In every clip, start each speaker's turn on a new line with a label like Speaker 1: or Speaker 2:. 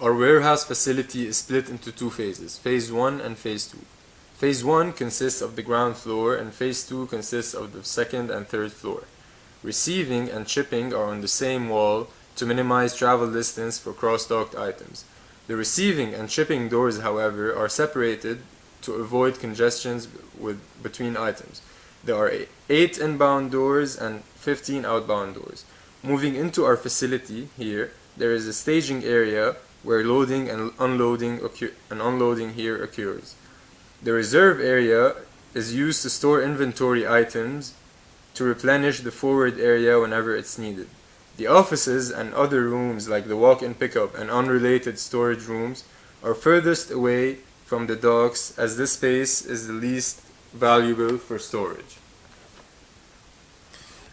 Speaker 1: Our warehouse facility is split into two phases, Phase 1 and Phase 2. Phase 1 consists of the ground floor and Phase 2 consists of the second and third floor. Receiving and shipping are on the same wall to minimize travel distance for cross-docked items. The receiving and shipping doors, however, are separated to avoid congestions between items. There are 8 inbound doors and 15 outbound doors. Moving into our facility here, there is a staging area where loading and unloading here occurs. The reserve area is used to store inventory items to replenish the forward area whenever it's needed. The offices and other rooms like the walk-in pickup and unrelated storage rooms are furthest away from the docks as this space is the least valuable for storage.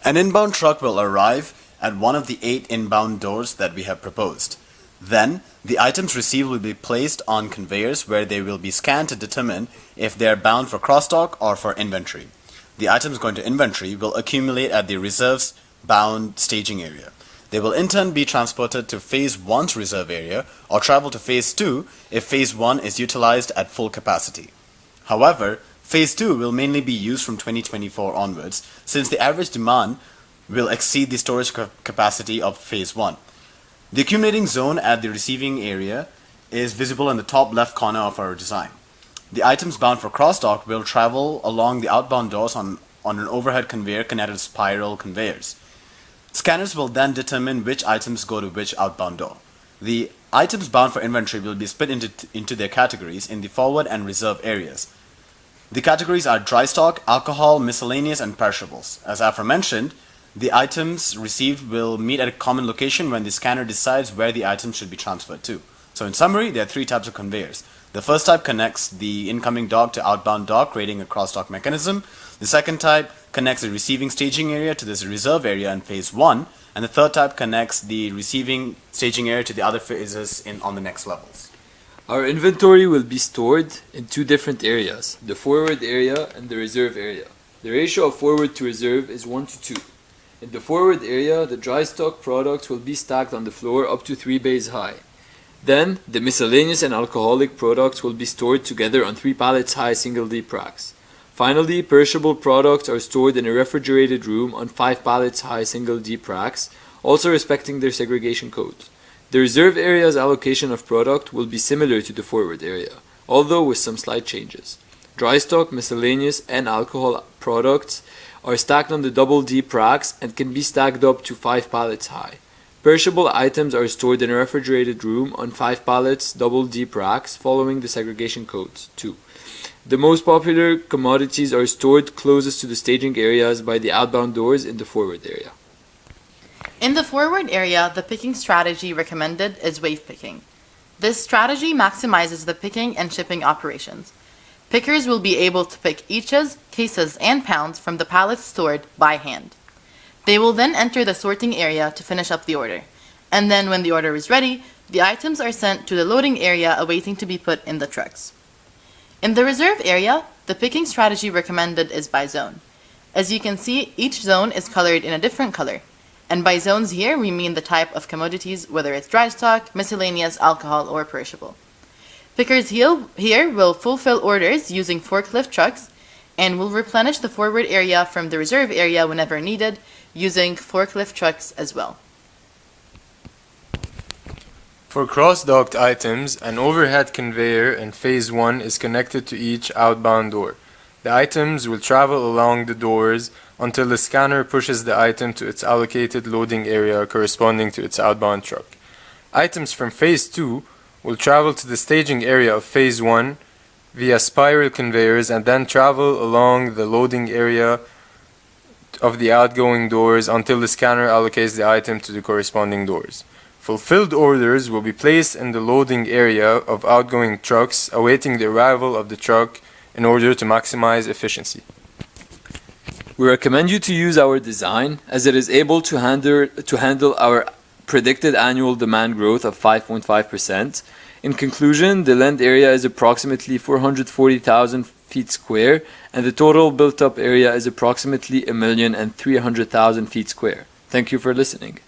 Speaker 2: An inbound truck will arrive at one of the 8 inbound doors that we have proposed. Then, the items received will be placed on conveyors where they will be scanned to determine if they are bound for cross-dock or for inventory. The items going to inventory will accumulate at the reserve's bound staging area. They will in turn be transported to Phase 1's reserve area or travel to Phase 2 if Phase 1 is utilized at full capacity. However, Phase 2 will mainly be used from 2024 onwards since the average demand will exceed the storage capacity of Phase 1. The accumulating zone at the receiving area is visible in the top left corner of our design. The items bound for cross-dock will travel along the outbound doors on an overhead conveyor connected to spiral conveyors. Scanners will then determine which items go to which outbound door. The items bound for inventory will be split into their categories in the forward and reserve areas. The categories are dry stock, alcohol, miscellaneous, and perishables. As aforementioned, the items received will meet at a common location when the scanner decides where the item should be transferred to. So in summary, there are 3 types of conveyors. The first type connects the incoming dock to outbound dock, creating a cross-dock mechanism. The second type connects the receiving staging area to this reserve area in Phase 1. And the third type connects the receiving staging area to the other phases on the next levels.
Speaker 3: Our inventory will be stored in 2 different areas, the forward area and the reserve area. The ratio of forward to reserve is 1:2. In the forward area, the dry stock products will be stacked on the floor up to 3 bays high. Then, the miscellaneous and alcoholic products will be stored together on 3 pallets high single deep racks. Finally, perishable products are stored in a refrigerated room on 5 pallets high single deep racks, also respecting their segregation codes. The reserve area's allocation of product will be similar to the forward area, although with some slight changes. Dry stock, miscellaneous, and alcohol products are stacked on the double deep racks and can be stacked up to 5 pallets high. Perishable items are stored in a refrigerated room on 5 pallets double deep racks following the segregation codes. 2. The most popular commodities are stored closest to the staging areas by the outbound doors in the forward area.
Speaker 4: In the forward area, the picking strategy recommended is wave picking. This strategy maximizes the picking and shipping operations. Pickers will be able to pick eaches, cases, and pounds from the pallets stored by hand. They will then enter the sorting area to finish up the order. And then when the order is ready, the items are sent to the loading area awaiting to be put in the trucks. In the reserve area, the picking strategy recommended is by zone. As you can see, each zone is colored in a different color. And by zones here, we mean the type of commodities, whether it's dry stock, miscellaneous, alcohol, or perishable. Pickers here will fulfill orders using forklift trucks and will replenish the forward area from the reserve area whenever needed using forklift trucks as well.
Speaker 1: For cross-docked items, an overhead conveyor in Phase 1 is connected to each outbound door. The items will travel along the doors until the scanner pushes the item to its allocated loading area corresponding to its outbound truck. Items from Phase 2 will travel to the staging area of Phase 1 via spiral conveyors and then travel along the loading area of the outgoing doors until the scanner allocates the item to the corresponding doors. Fulfilled orders will be placed in the loading area of outgoing trucks awaiting the arrival of the truck in order to maximize efficiency.
Speaker 3: We recommend you to use our design as it is able to handle our predicted annual demand growth of 5.5%. In conclusion, the land area is approximately 440,000 feet square and the total built-up area is approximately 1,300,000 feet square. Thank you for listening.